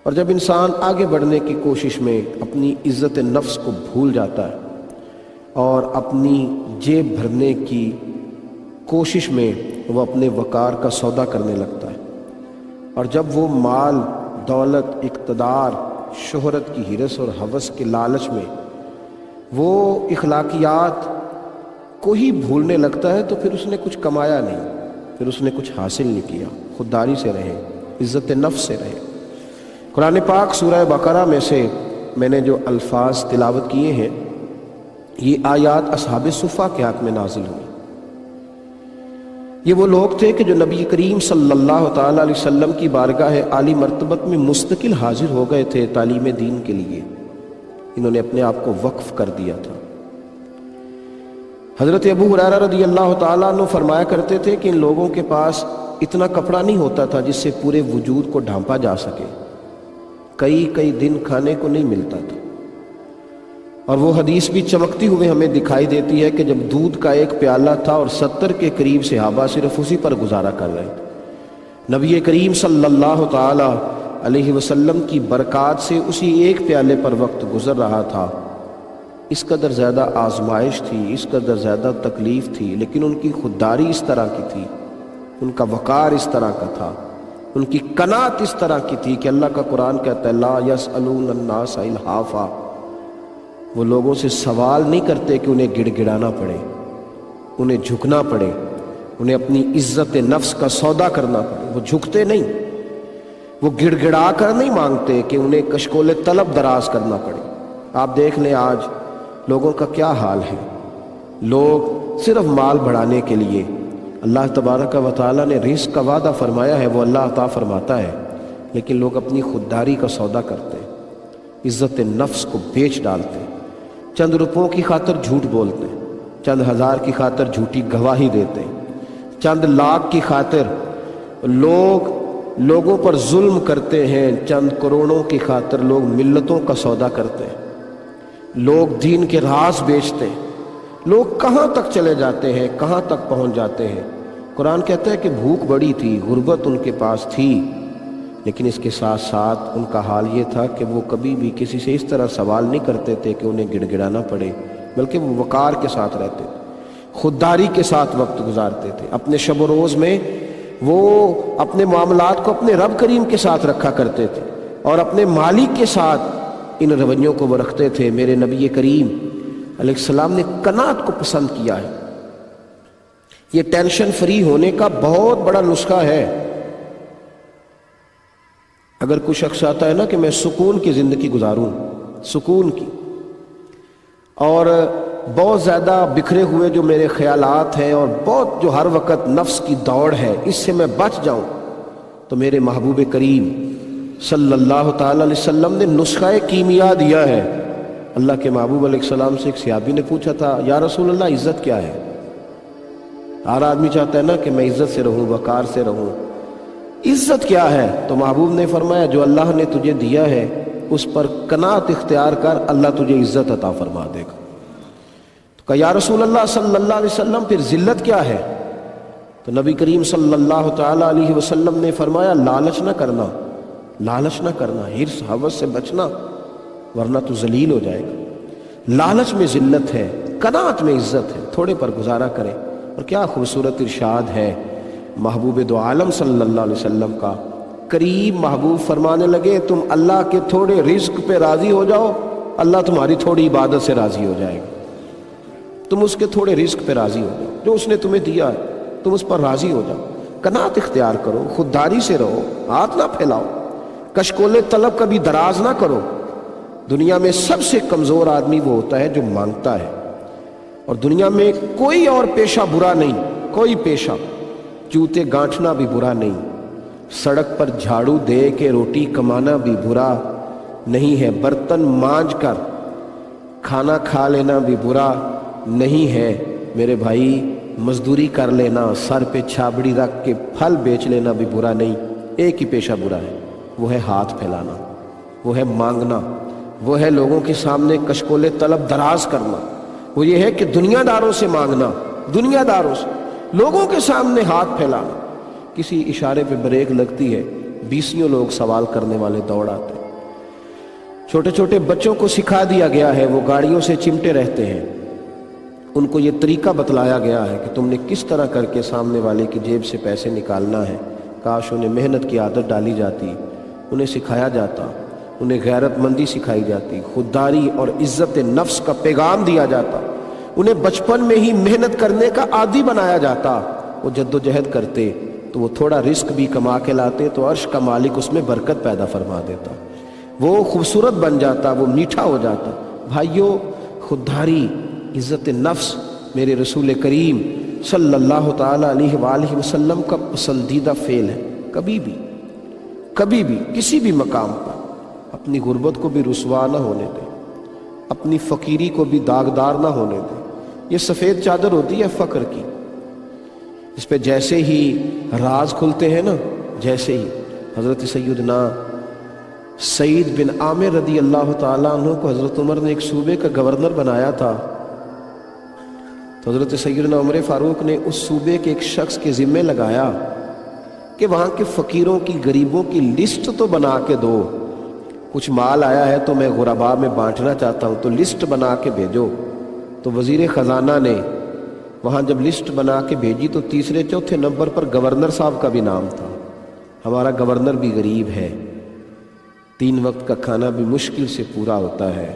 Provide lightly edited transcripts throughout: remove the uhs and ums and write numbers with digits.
اور جب انسان آگے بڑھنے کی کوشش میں اپنی عزت نفس کو بھول جاتا ہے اور اپنی جیب بھرنے کی کوشش میں وہ اپنے وقار کا سودا کرنے لگتا ہے، اور جب وہ مال، دولت، اقتدار، شہرت کی ہرس اور ہوس کے لالچ میں وہ اخلاقیات کو ہی بھولنے لگتا ہے، تو پھر اس نے کچھ کمایا نہیں، پھر اس نے کچھ حاصل نہیں کیا۔ خودداری سے رہے، عزت نفس سے رہے۔ قرآن پاک سورہ بقرہ میں سے میں نے جو الفاظ تلاوت کیے ہیں، یہ آیات اصحاب صفہ کے حق میں نازل ہوئی۔ یہ وہ لوگ تھے کہ جو نبی کریم صلی اللہ تعالیٰ علیہ وسلم کی بارگاہ عالی مرتبت میں مستقل حاضر ہو گئے تھے تعلیم دین کے لیے۔ انہوں نے اپنے آپ کو وقف کر دیا تھا۔ حضرت ابو ہریرہ رضی اللہ تعالیٰ عنہ فرمایا کرتے تھے کہ ان لوگوں کے پاس اتنا کپڑا نہیں ہوتا تھا جس سے پورے وجود کو ڈھانپا جا سکے، کئی دن کھانے کو نہیں ملتا تھا۔ اور وہ حدیث بھی چمکتی ہوئے ہمیں دکھائی دیتی ہے کہ جب دودھ کا ایک پیالہ تھا اور 70 کے قریب صحابہ صرف اسی پر گزارا کر رہے تھے، نبی کریم صلی اللہ تعالی علیہ وسلم کی برکات سے اسی ایک پیالے پر وقت گزر رہا تھا۔ اس قدر زیادہ آزمائش تھی، اس قدر زیادہ تکلیف تھی، لیکن ان کی خودداری اس طرح کی تھی، ان کا وقار اس طرح کا تھا، ان کی قناعت اس طرح کی تھی کہ اللہ کا قرآن کہتا ہے لا یسألون الناس الحافا، وہ لوگوں سے سوال نہیں کرتے کہ انہیں گڑ گڑانا پڑے، انہیں جھکنا پڑے، انہیں اپنی عزت نفس کا سودا کرنا پڑے۔ وہ جھکتے نہیں، وہ گڑ گڑا کر نہیں مانگتے کہ انہیں کشکول طلب دراز کرنا پڑے۔ آپ دیکھ لیں آج لوگوں کا کیا حال ہے۔ لوگ صرف مال بڑھانے کے لیے، اللہ تبارک و تعالیٰ نے رزق کا وعدہ فرمایا ہے، وہ اللہ عطا فرماتا ہے، لیکن لوگ اپنی خودداری کا سودا کرتے ہیں، عزت نفس کو بیچ ڈالتے ہیں، چند روپوں کی خاطر جھوٹ بولتے ہیں، چند ہزار کی خاطر جھوٹی گواہی دیتے ہیں، چند لاکھ کی خاطر لوگوں پر ظلم کرتے ہیں، چند کروڑوں کی خاطر لوگ ملتوں کا سودا کرتے ہیں، لوگ دین کے راز بیچتے ہیں۔ لوگ کہاں تک چلے جاتے ہیں، کہاں تک پہنچ جاتے ہیں۔ قرآن کہتا ہے کہ بھوک بڑی تھی، غربت ان کے پاس تھی، لیکن اس کے ساتھ ساتھ ان کا حال یہ تھا کہ وہ کبھی بھی کسی سے اس طرح سوال نہیں کرتے تھے کہ انہیں گڑ گڑانا پڑے، بلکہ وہ وقار کے ساتھ رہتے تھے، خودداری کے ساتھ وقت گزارتے تھے۔ اپنے شب و روز میں وہ اپنے معاملات کو اپنے رب کریم کے ساتھ رکھا کرتے تھے، اور اپنے مالک کے ساتھ ان رویوں کو وہ رکھتے تھے۔ میرے نبی کریم علیہ السلام نے قناعت کو پسند کیا ہے۔ یہ ٹینشن فری ہونے کا بہت بڑا نسخہ ہے۔ اگر کوئی شخص چاہتا ہے نا کہ میں سکون کی زندگی گزاروں، سکون کی، اور بہت زیادہ بکھرے ہوئے جو میرے خیالات ہیں اور بہت جو ہر وقت نفس کی دوڑ ہے، اس سے میں بچ جاؤں، تو میرے محبوب کریم صلی اللہ تعالی علیہ وسلم نے نسخہ کیمیا دیا ہے۔ اللہ کے محبوب علیہ السلام سے ایک صحابی نے پوچھا تھا یا رسول اللہ عزت کیا ہے؟ ہر آدمی چاہتا ہے نا کہ میں عزت سے رہوں، وقار سے رہوں، عزت کیا ہے؟ تو محبوب نے فرمایا جو اللہ نے تجھے دیا ہے اس پر قناعت اختیار کر، اللہ تجھے عزت عطا فرما دے گا۔ تو کہا یا رسول اللہ صلی اللہ علیہ وسلم پھر ذلت کیا ہے؟ تو نبی کریم صلی اللہ تعالی علیہ وسلم نے فرمایا لالچ نہ کرنا، لالچ نہ کرنا، حرص ہوس سے بچنا، ورنہ تو ذلیل ہو جائے گا۔ لالچ میں ذلت ہے، قناعت میں عزت ہے، تھوڑے پر گزارا کریں۔ اور کیا خوبصورت ارشاد ہے محبوب دو عالم صلی اللہ علیہ وسلم کا۔ قریب محبوب فرمانے لگے تم اللہ کے تھوڑے رزق پہ راضی ہو جاؤ، اللہ تمہاری تھوڑی عبادت سے راضی ہو جائے گا۔ تم اس کے تھوڑے رزق پہ راضی ہو جاؤ، جو اس نے تمہیں دیا ہے تم اس پر راضی ہو جاؤ، قناعت اختیار کرو، خودداری سے رہو، ہاتھ نہ پھیلاؤ، کشکول طلب کبھی دراز نہ کرو۔ دنیا میں سب سے کمزور آدمی وہ ہوتا ہے جو مانگتا ہے، اور دنیا میں کوئی اور پیشہ برا نہیں، کوئی پیشہ، جوتے گانٹھنا بھی برا نہیں، سڑک پر جھاڑو دے کے روٹی کمانا بھی برا نہیں ہے، برتن مانج کر کھانا کھا لینا بھی برا نہیں ہے میرے بھائی، مزدوری کر لینا، سر پہ چھابڑی رکھ کے پھل بیچ لینا بھی برا نہیں۔ ایک ہی پیشہ برا ہے، وہ ہے ہاتھ پھیلانا، وہ ہے مانگنا، وہ ہے لوگوں کے سامنے کشکول طلب دراز کرنا، وہ یہ ہے کہ دنیا داروں سے مانگنا، دنیا داروں سے، لوگوں کے سامنے ہاتھ پھیلانا۔ کسی اشارے پہ بریک لگتی ہے، 20 لوگ سوال کرنے والے دوڑ آتے ہیں۔ چھوٹے چھوٹے بچوں کو سکھا دیا گیا ہے، وہ گاڑیوں سے چمٹے رہتے ہیں، ان کو یہ طریقہ بتلایا گیا ہے کہ تم نے کس طرح کر کے سامنے والے کی جیب سے پیسے نکالنا ہے۔ کاش انہیں محنت کی عادت ڈالی جاتی، انہیں سکھایا جاتا، انہیں غیرت مندی سکھائی جاتی، خودداری اور عزت نفس کا پیغام دیا جاتا، انہیں بچپن میں ہی محنت کرنے کا عادی بنایا جاتا۔ وہ جد و جہد کرتے تو وہ تھوڑا رزق بھی کما کے لاتے تو عرش کا مالک اس میں برکت پیدا فرما دیتا، وہ خوبصورت بن جاتا، وہ میٹھا ہو جاتا۔ بھائیوں، خودداری، عزت نفس میرے رسول کریم صلی اللہ تعالی علیہ وآلہ وسلم کا پسندیدہ فعل ہے۔ کبھی بھی کسی بھی مقام پر اپنی غربت کو بھی رسوا نہ ہونے دیں، اپنی فقیری کو بھی داغدار نہ ہونے دیں۔ یہ سفید چادر ہوتی ہے فقر کی، اس پہ جیسے ہی راز کھلتے ہیں نا، جیسے ہی حضرت سیدنا سعید بن عامر رضی اللہ تعالیٰ عنہ کو حضرت عمر نے ایک صوبے کا گورنر بنایا تھا، تو حضرت سیدنا عمر فاروق نے اس صوبے کے ایک شخص کے ذمہ لگایا کہ وہاں کے فقیروں کی، غریبوں کی لسٹ تو بنا کے دو، کچھ مال آیا ہے تو میں غرباء میں بانٹنا چاہتا ہوں، تو لسٹ بنا کے بھیجو۔ تو وزیر خزانہ نے وہاں جب لسٹ بنا کے بھیجی تو تیسرے چوتھے نمبر پر گورنر صاحب کا بھی نام تھا۔ ہمارا گورنر بھی غریب ہے، 3 وقت کا کھانا بھی مشکل سے پورا ہوتا ہے،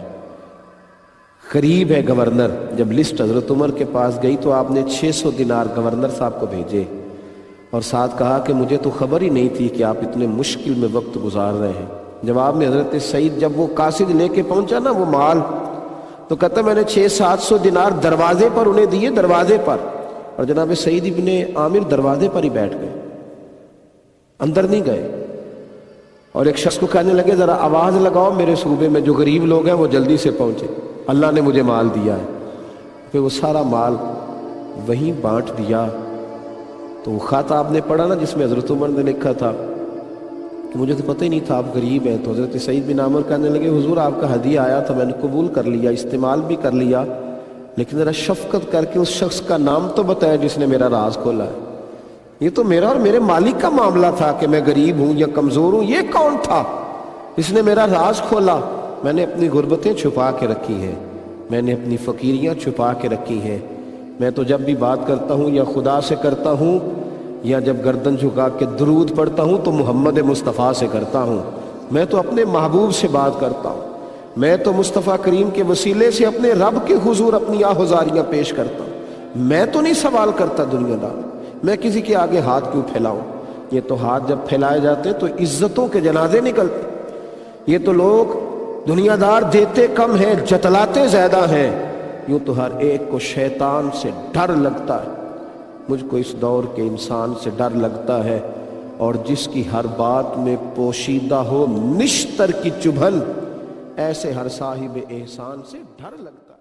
غریب ہے گورنر۔ جب لسٹ حضرت عمر کے پاس گئی تو آپ نے 600 دینار گورنر صاحب کو بھیجے اور ساتھ کہا کہ مجھے تو خبر ہی نہیں تھی کہ آپ اتنے مشکل میں وقت گزار رہے ہیں۔ جواب میں حضرت سعید جب وہ قاصد لے کے پہنچا نا وہ مال، تو کہتا میں نے 600-700 دینار دروازے پر انہیں دیے، دروازے پر، اور جناب سعید ابن عامر دروازے پر ہی بیٹھ گئے، اندر نہیں گئے۔ اور ایک شخص کو کہنے لگے ذرا آواز لگاؤ میرے صوبے میں جو غریب لوگ ہیں وہ جلدی سے پہنچے، اللہ نے مجھے مال دیا ہے۔ پھر وہ سارا مال وہیں بانٹ دیا۔ تو وہ خط آپ نے پڑھا نا جس میں حضرت عمر نے لکھا تھا کہ مجھے تو پتہ ہی نہیں تھا آپ غریب ہیں، تو حضرت سعید بن عامر کہنے لگے حضور آپ کا ہدیہ آیا تھا، میں نے قبول کر لیا، استعمال بھی کر لیا، لیکن ذرا شفقت کر کے اس شخص کا نام تو بتایا جس نے میرا راز کھولا ہے۔ یہ تو میرا اور میرے مالک کا معاملہ تھا کہ میں غریب ہوں یا کمزور ہوں، یہ کون تھا جس نے میرا راز کھولا؟ میں نے اپنی غربتیں چھپا کے رکھی ہیں، میں نے اپنی فقیریاں چھپا کے رکھی ہیں۔ میں تو جب بھی بات کرتا ہوں یا خدا سے کرتا ہوں یا جب گردن جھکا کے درود پڑھتا ہوں تو محمد مصطفیٰ سے کرتا ہوں، میں تو اپنے محبوب سے بات کرتا ہوں، میں تو مصطفیٰ کریم کے وسیلے سے اپنے رب کے حضور اپنی آہذاریاں پیش کرتا ہوں۔ میں تو نہیں سوال کرتا دنیا دار، میں کسی کے آگے ہاتھ کیوں پھیلاؤں؟ یہ تو ہاتھ جب پھیلائے جاتے تو عزتوں کے جنازے نکلتے۔ یہ تو لوگ دنیا دار دیتے کم ہیں، جتلاتے زیادہ ہیں۔ یوں تو ہر ایک کو شیطان سے ڈر لگتا ہے، مجھ کو اس دور کے انسان سے ڈر لگتا ہے، اور جس کی ہر بات میں پوشیدہ ہو نشتر کی چبھن، ایسے ہر صاحب احسان سے ڈر لگتا ہے۔